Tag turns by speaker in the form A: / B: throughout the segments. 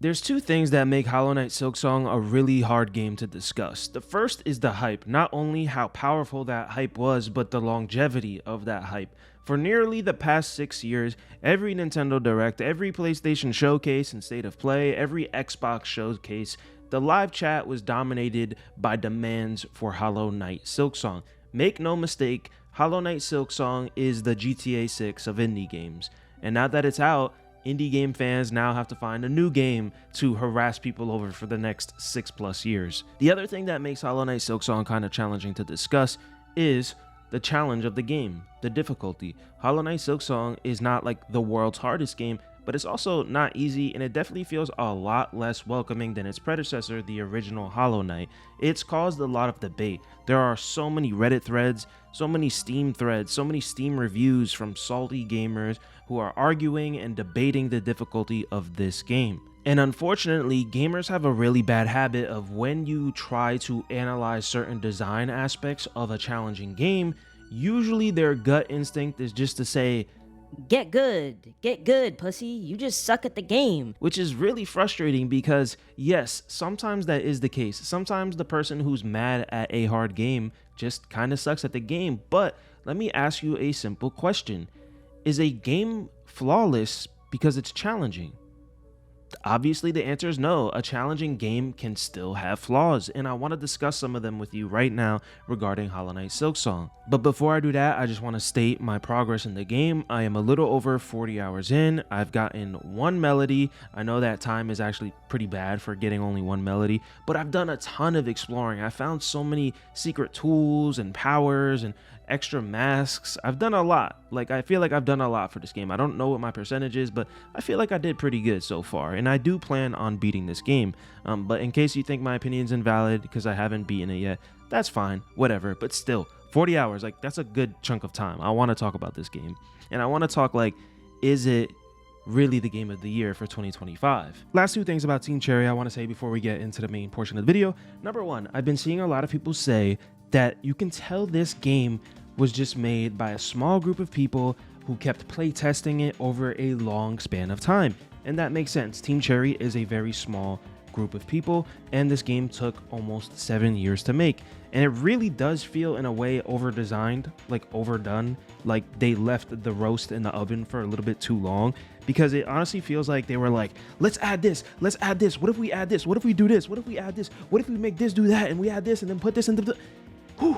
A: There's two things that make Hollow Knight Silksong a really hard game to discuss. The first is the hype, not only how powerful that hype was, but the longevity of that hype. For nearly the past 6 years, every Nintendo Direct, every PlayStation Showcase and State of Play, every Xbox Showcase, the live chat was dominated by demands for Hollow Knight Silksong. Make no mistake, Hollow Knight Silksong is the GTA 6 of indie games. And now that it's out, indie game fans now have to find a new game to harass people over for the next 6+ years. The other thing that makes Hollow Knight Silksong kind of challenging to discuss is the challenge of the game, the difficulty. Hollow Knight Silksong is not like the world's hardest game, but it's also not easy, and it definitely feels a lot less welcoming than its predecessor, the original Hollow Knight. It's caused a lot of debate. There are so many Reddit threads, so many Steam threads, so many Steam reviews from salty gamers who are arguing and debating the difficulty of this game. And unfortunately, gamers have a really bad habit of when you try to analyze certain design aspects of a challenging game, usually their gut instinct is just to say,
B: get good, pussy, you just suck at the game.
A: Which is really frustrating because, yes, sometimes that is the case. Sometimes the person who's mad at a hard game just kind of sucks at the game. But let me ask you a simple question. Is a game flawless because it's challenging? Obviously, the answer is no. A challenging game can still have flaws, and I want to discuss some of them with you right now regarding Hollow Knight Silksong. But before I do that, I just want to state my progress in the game. I am a little over 40 hours in. I've gotten one melody. I know that time is actually pretty bad for getting only one melody, but I've done a ton of exploring. I found so many secret tools and powers and extra masks. I've done a lot. I feel like I've done a lot for this game. I don't know what my percentage is, but I feel like I did pretty good so far, and I do plan on beating this game. But in case you think my opinion's invalid because I haven't beaten it yet, that's fine, whatever. But still, 40 hours, that's a good chunk of time. I want to talk about this game, and I want to talk is it really the game of the year for 2025? Last two things about Team Cherry I want to say before we get into the main portion of the video. Number one, I've been seeing a lot of people say that you can tell this game was just made by a small group of people who kept playtesting it over a long span of time. And that makes sense. Team Cherry is a very small group of people, and this game took almost 7 years to make. And it really does feel in a way over-designed, overdone, like they left the roast in the oven for a little bit too long, because it honestly feels like they were like, let's add this, what if we add this, what if we do this, what if we add this, what if we make this do that, and we add this and then put this into the... Whew.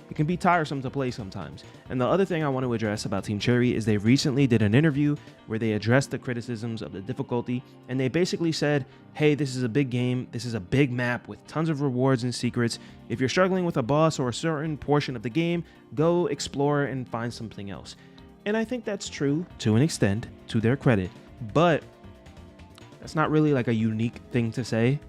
A: It can be tiresome to play sometimes. And the other thing I want to address about Team Cherry is they recently did an interview where they addressed the criticisms of the difficulty, and they basically said, hey, this is a big game, this is a big map with tons of rewards and secrets. If you're struggling with a boss or a certain portion of the game, go explore and find something else. And I think that's true to an extent, to their credit, but that's not really a unique thing to say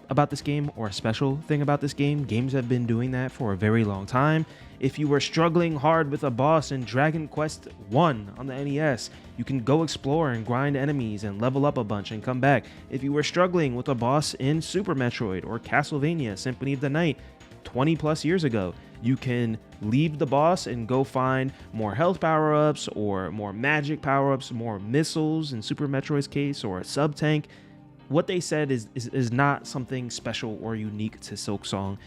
A: about this game or a special thing about this game. Games have been doing that for a very long time. If you were struggling hard with a boss in Dragon Quest 1 on the NES, you can go explore and grind enemies and level up a bunch and come back. If you were struggling with a boss in Super Metroid or Castlevania Symphony of the Night 20+ years ago, you can leave the boss and go find more health power-ups or more magic power-ups, more missiles in Super Metroid's case, or a sub-tank. What they said is not something special or unique to Silksong,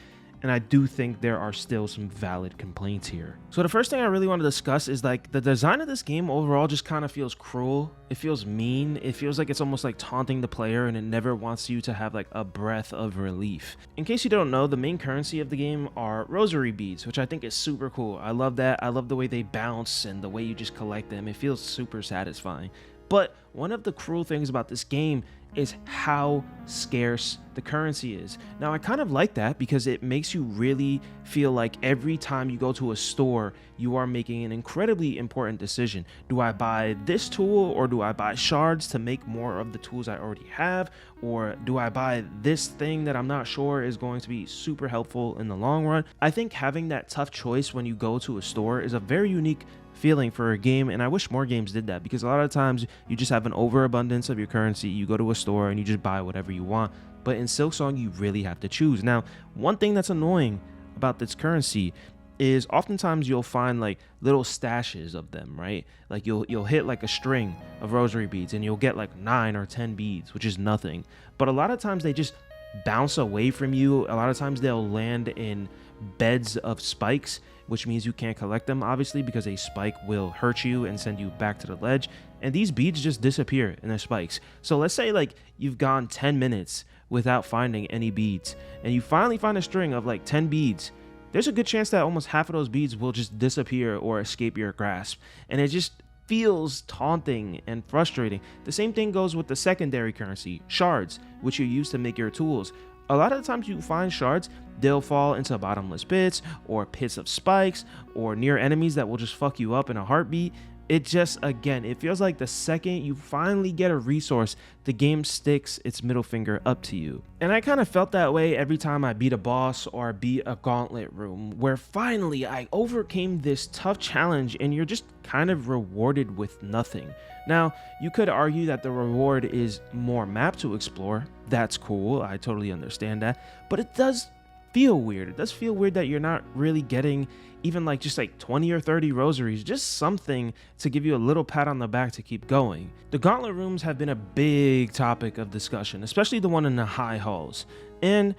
A: and I do think there are still some valid complaints here. So the first thing I really want to discuss is the design of this game overall just kind of feels cruel. It feels mean. It feels like it's almost like taunting the player, and it never wants you to have a breath of relief. In case you don't know, the main currency of the game are rosary beads, which I think is super cool. I love that. I love the way they bounce and the way you just collect them. It feels super satisfying. But one of the cruel things about this game is how scarce the currency is. Now, I kind of like that because it makes you really feel like every time you go to a store, you are making an incredibly important decision. Do I buy this tool, or do I buy shards to make more of the tools I already have? Or do I buy this thing that I'm not sure is going to be super helpful in the long run? I think having that tough choice when you go to a store is a very unique feeling for a game, and I wish more games did that, because a lot of times you just have an overabundance of your currency. You go to a store and you just buy whatever you want, but in Silksong you really have to choose. Now, one thing that's annoying about this currency is oftentimes you'll find like little stashes of them, right? Like you'll hit like a string of rosary beads and you'll get like 9 or 10 beads, which is nothing. But a lot of times they just bounce away from you. A lot of times they'll land in beds of spikes, which means you can't collect them, obviously, because a spike will hurt you and send you back to the ledge. And these beads just disappear in the spikes. So let's say like you've gone 10 minutes without finding any beads, and you finally find a string of like 10 beads. There's a good chance that almost half of those beads will just disappear or escape your grasp. And it just feels taunting and frustrating. The same thing goes with the secondary currency, shards, which you use to make your tools. A lot of the times you find shards, they'll fall into bottomless pits or pits of spikes or near enemies that will just fuck you up in a heartbeat. It just, again, it feels like the second you finally get a resource, the game sticks its middle finger up to you. And I kind of felt that way every time I beat a boss or beat a gauntlet room, where finally I overcame this tough challenge and you're just kind of rewarded with nothing. Now, you could argue that the reward is more map to explore. That's cool, I totally understand that, but it does feel weird. It does feel weird that you're not really getting even like just like 20 or 30 rosaries, just something to give you a little pat on the back to keep going. The gauntlet rooms have been a big topic of discussion, especially the one in the high halls. And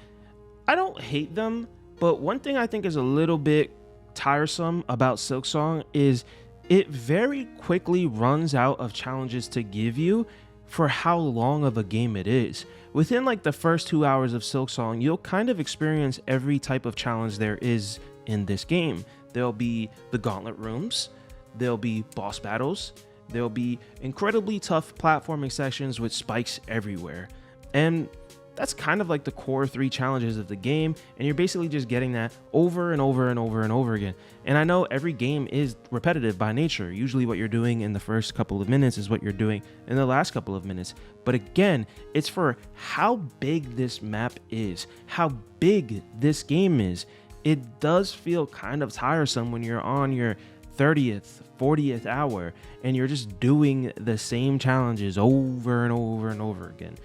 A: I don't hate them, but one thing I think is a little bit tiresome about Silksong is it very quickly runs out of challenges to give you for how long of a game it is. Within like the first 2 hours of Silksong, you'll kind of experience every type of challenge there is in this game. There'll be the gauntlet rooms, there'll be boss battles, there'll be incredibly tough platforming sections with spikes everywhere. And that's kind of like the core 3 challenges of the game, and you're basically just getting that over and over and over and over again. And I know every game is repetitive by nature. Usually what you're doing in the first couple of minutes is what you're doing in the last couple of minutes. But again, it's for how big this map is, how big this game is. It does feel kind of tiresome when you're on your 30th, 40th hour and you're just doing the same challenges over and over and over again.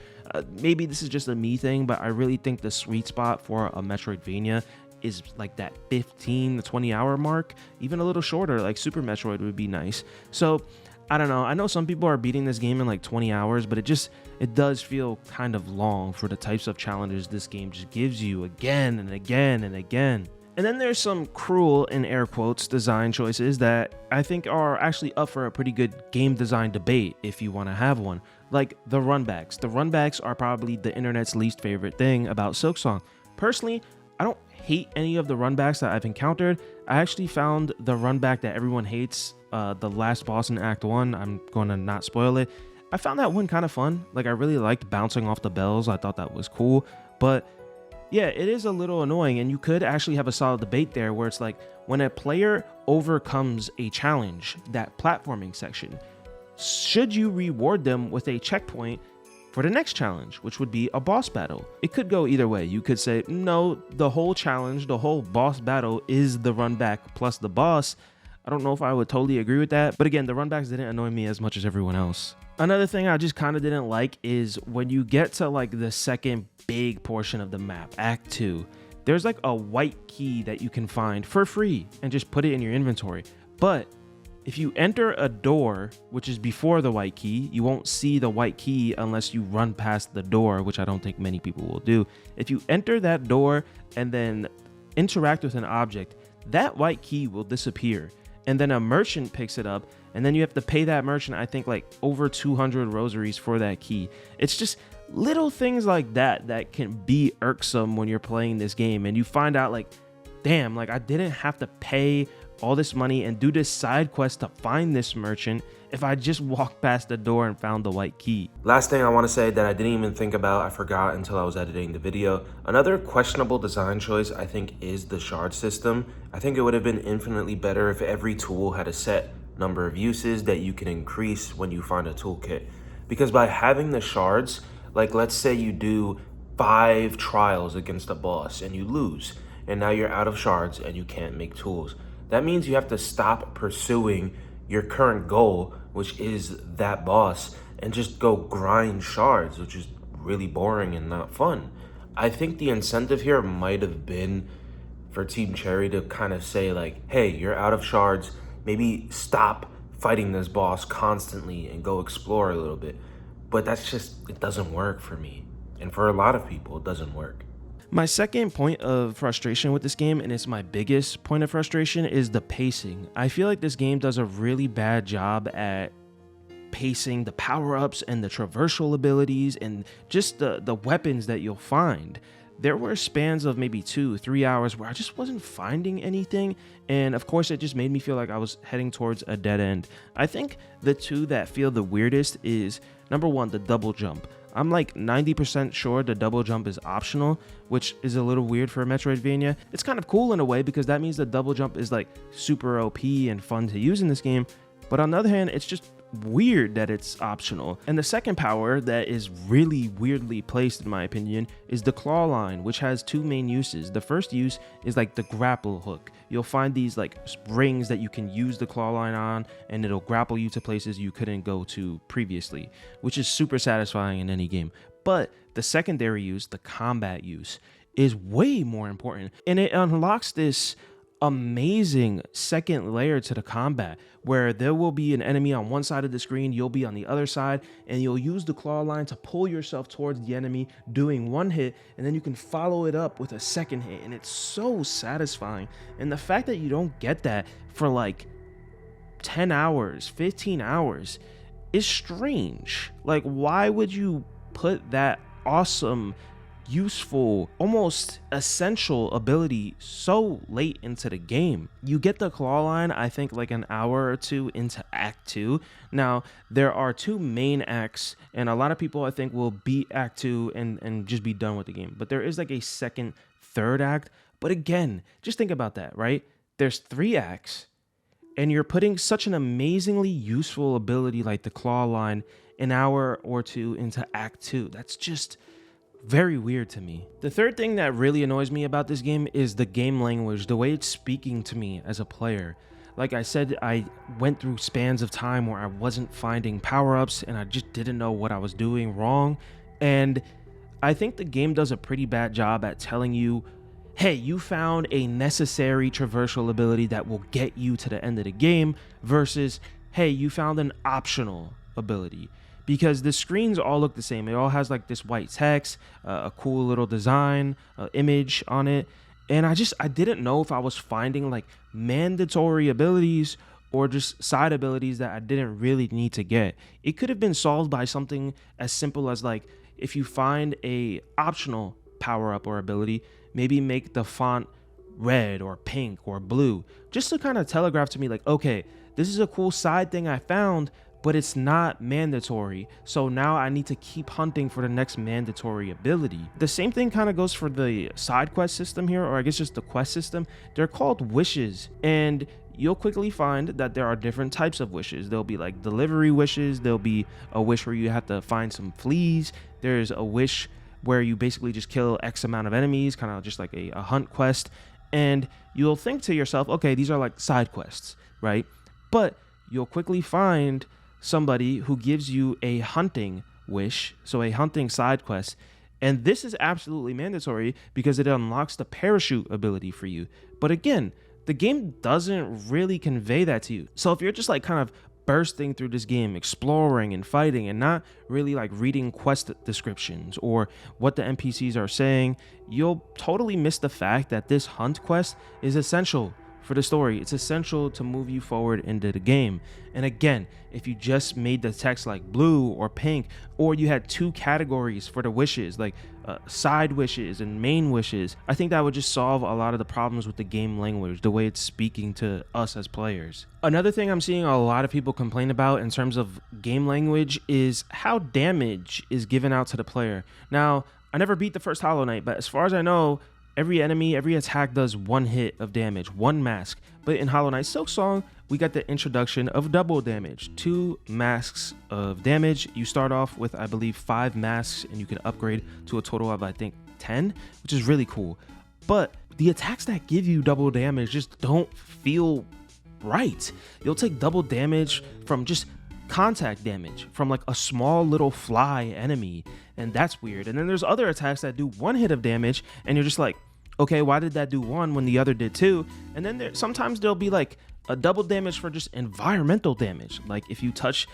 A: Maybe this is just a me thing, but I really think the sweet spot for a Metroidvania is like that 15 to 20 hour mark, even a little shorter, like Super Metroid would be nice. So I don't know. I know some people are beating this game in like 20 hours, but it does feel kind of long for the types of challenges this game just gives you again and again and again. And then there's some cruel, in air quotes, design choices that I think are actually up for a pretty good game design debate if you want to have one. Like the runbacks. The runbacks are probably the internet's least favorite thing about Silksong. Personally, I don't hate any of the runbacks that I've encountered. I actually found the runback that everyone hates, the last boss in Act 1, I'm going to not spoil it. I found that one kind of fun. Like, I really liked bouncing off the bells. I thought that was cool. But yeah, it is a little annoying, and you could actually have a solid debate there where it's like, when a player overcomes a challenge, that platforming section, should you reward them with a checkpoint for the next challenge, which would be a boss battle? It could go either way. You could say, no, the whole challenge, the whole boss battle is the run back plus the boss. I don't know if I would totally agree with that, but again, the runbacks didn't annoy me as much as everyone else. Another thing I just kind of didn't like is when you get to like the second big portion of the map, Act 2, there's like a white key that you can find for free and just put it in your inventory. But if you enter a door, which is before the white key, you won't see the white key unless you run past the door, which I don't think many people will do. If you enter that door and then interact with an object, that white key will disappear. And then a merchant picks it up, and then you have to pay that merchant, I think, like over 200 rosaries for that key. It's just little things like that that can be irksome when you're playing this game, and you find out like, damn, like I didn't have to pay all this money and do this side quest to find this merchant if I just walked past the door and found the white key. Last thing I want to say that I didn't even think about, I forgot until I was editing the video. Another questionable design choice I think is the shard system. I think it would have been infinitely better if every tool had a set number of uses that you can increase when you find a toolkit. Because by having the shards, like let's say you do 5 trials against a boss and you lose, and now you're out of shards and you can't make tools. That means you have to stop pursuing your current goal, which is that boss, and just go grind shards, which is really boring and not fun. I think the incentive here might have been
C: for Team Cherry to kind of say like, hey, you're out of shards, maybe stop fighting this boss constantly and go explore a little bit. But that's just, it doesn't work for me. And for a lot of people, it doesn't work.
A: My second point of frustration with this game, and it's my biggest point of frustration, is the pacing. I feel like this game does a really bad job at pacing the power-ups and the traversal abilities and just the weapons that you'll find. There were spans of maybe 2-3 hours where I just wasn't finding anything, and of course it just made me feel like I was heading towards a dead end. I think the two that feel the weirdest is, number one, the double jump. I'm like 90% sure the double jump is optional, which is a little weird for a Metroidvania. It's kind of cool in a way because that means the double jump is like super OP and fun to use in this game. But on the other hand, it's just weird that it's optional. And the second power that is really weirdly placed, in my opinion, is the claw line, which has two main uses. The first use is like the grapple hook. You'll find these like rings that you can use the claw line on, and it'll grapple you to places you couldn't go to previously, which is super satisfying in any game. But the secondary use, the combat use, is way more important, and it unlocks this amazing second layer to the combat where there will be an enemy on one side of the screen, you'll be on the other side, and you'll use the claw line to pull yourself towards the enemy, doing one hit, and then you can follow it up with a second hit, and it's so satisfying. And the fact that you don't get that for like 10 hours, 15 hours is strange. Like, why would you put that awesome, useful, almost essential ability so late into the game? You get the claw line, I think, like an hour or two into Act 2. Now, there are two main acts, and a lot of people, I think, will beat Act 2 and just be done with the game. But there is like a second, third act. But again, just think about that, right? There's 3 acts, and you're putting such an amazingly useful ability like the claw line an hour or two into Act 2. That's just very weird to me. The third thing that really annoys me about this game is the game language, the way it's speaking to me as a player. Like I said, I went through spans of time where I wasn't finding power-ups and I just didn't know what I was doing wrong. And I think the game does a pretty bad job at telling you, hey, you found a necessary traversal ability that will get you to the end of the game, versus, hey, you found an optional ability. Because the screens all look the same. It all has like this white text, a cool little design, image on it. And I didn't know if I was finding like mandatory abilities or just side abilities that I didn't really need to get. It could have been solved by something as simple as like, if you find a optional power up or ability, maybe make the font red or pink or blue, just to kind of telegraph to me like, okay, this is a cool side thing I found, but it's not mandatory, so now I need to keep hunting for the next mandatory ability. The same thing kind of goes for the side quest system here, or I guess just the quest system. They're called wishes, and you'll quickly find that there are different types of wishes. There'll be like delivery wishes, there'll be a wish where you have to find some fleas, there's a wish where you basically just kill X amount of enemies, kind of just like a hunt quest, and you'll think to yourself, okay, these are like side quests, right? But you'll quickly find somebody who gives you a hunting wish, so a hunting side quest, and this is absolutely mandatory because it unlocks the parachute ability for you. But again, the game doesn't really convey that to you. So if you're just like kind of bursting through this game, exploring and fighting, and not really like reading quest descriptions or what the NPCs are saying, you'll totally miss the fact that this hunt quest is essential for the story. It's essential to move you forward into the game. And again, if you just made the text like blue or pink, or you had 2 categories for the wishes, like side wishes and main wishes, I think that would just solve a lot of the problems with the game language, the way it's speaking to us as players. Another thing I'm seeing a lot of people complain about in terms of game language is how damage is given out to the player. Now, I never beat the first Hollow Knight, but as far as I know, every enemy, every attack does 1 hit of damage, 1 mask. But in Hollow Knight Silksong, we got the introduction of double damage, 2 masks of damage. You start off with, I believe, 5 masks, and you can upgrade to a total of, I think, 10, which is really cool. But the attacks that give you double damage just don't feel right. You'll take double damage from just contact damage from like a small little fly enemy, and that's weird. And then there's other attacks that do 1 hit of damage, and you're just like, Okay, why did that do 1 when the other did 2? And then sometimes there'll be like a double damage for just environmental damage. Like if you touch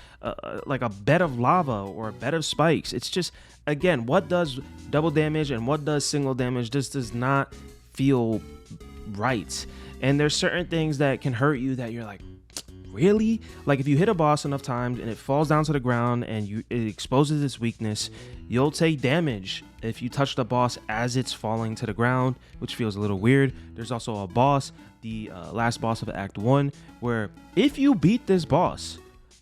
A: like a bed of lava or a bed of spikes. It's just, again, what does double damage and what does single damage just does not feel right. And there's certain things that can hurt you that you're like, really? Like if you hit a boss enough times and it falls down to the ground and it exposes its weakness, you'll take damage if you touch the boss as it's falling to the ground, which feels a little weird. There's also a boss, the last boss of Act 1, where if you beat this boss,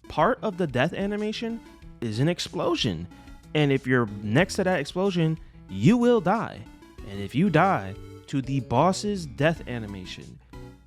A: part of the death animation is an explosion. And if you're next to that explosion, you will die. And if you die to the boss's death animation,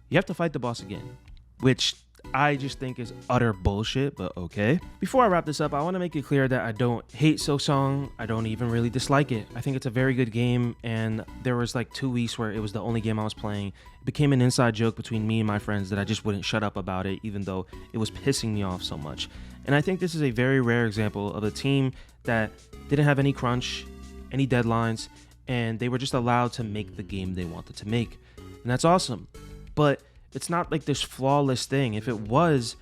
A: you have to fight the boss again, which I just think is utter bullshit, but okay. Before I wrap this up, I want to make it clear that I don't hate Silksong. I don't even really dislike it. I think it's a very good game, and there was like 2 weeks where it was the only game I was playing. It became an inside joke between me and my friends that I just wouldn't shut up about it, even though it was pissing me off so much. And I think this is a very rare example of a team that didn't have any crunch, any deadlines, and they were just allowed to make the game they wanted to make. And that's awesome. But it's not like this flawless thing. If it was,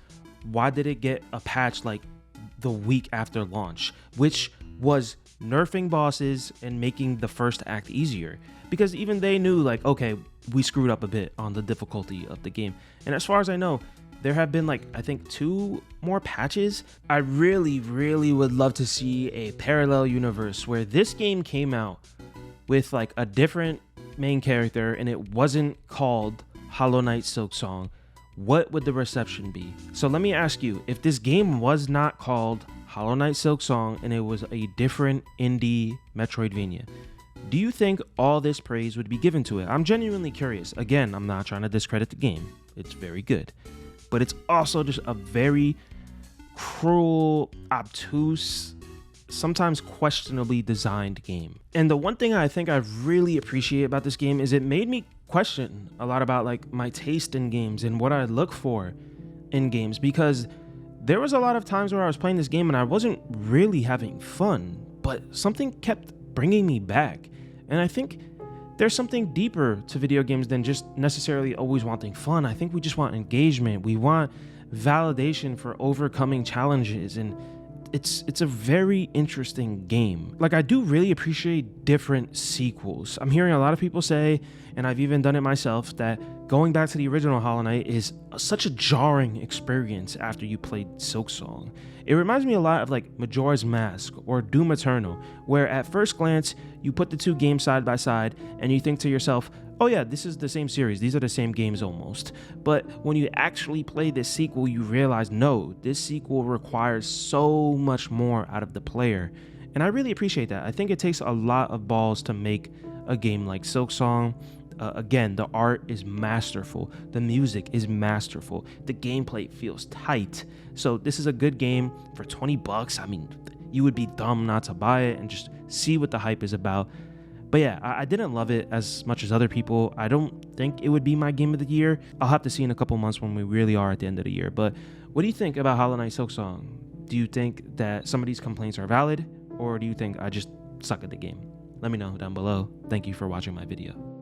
A: why did it get a patch like the week after launch, which was nerfing bosses and making the first act easier? Because even they knew like, okay, we screwed up a bit on the difficulty of the game. And as far as I know, there have been like, I think 2 more patches. I really would love to see a parallel universe where this game came out with like a different main character and it wasn't called Hollow Knight Silksong. What would the reception be? So let me ask you, if this game was not called Hollow Knight Silksong and it was a different indie Metroidvania, do you think all this praise would be given to it? I'm genuinely curious. Again, I'm not trying to discredit the game. It's very good. But it's also just a very cruel, obtuse, sometimes questionably designed game. And the one thing I think I really appreciate about this game is it made me question a lot about like my taste in games and what I look for in games, because there was a lot of times where I was playing this game and I wasn't really having fun, but something kept bringing me back. And I think there's something deeper to video games than just necessarily always wanting fun. I think we just want engagement. We want validation for overcoming challenges, and it's a very interesting game. Like, I do really appreciate different sequels. I'm hearing a lot of people say, and I've even done it myself, that going back to the original Hollow Knight is such a jarring experience after you played Silksong. It reminds me a lot of like Majora's Mask or Doom Eternal, where at first glance you put the 2 games side by side and you think to yourself, oh yeah, this is the same series, these are the same games almost. But when you actually play this sequel, you realize, no, this sequel requires so much more out of the player. And I really appreciate that. I think it takes a lot of balls to make a game like Silksong. Again, the art is masterful, the music is masterful, the gameplay feels tight. So this is a good game for $20. I mean, you would be dumb not to buy it and just see what the hype is about. But yeah, I didn't love it as much as other people. I don't think it would be my game of the year. I'll have to see in a couple months when we really are at the end of the year. But what do you think about Hollow Knight Silksong? Do you think that some of these complaints are valid, or do you think I just suck at the game? Let me know down below. Thank you for watching my video.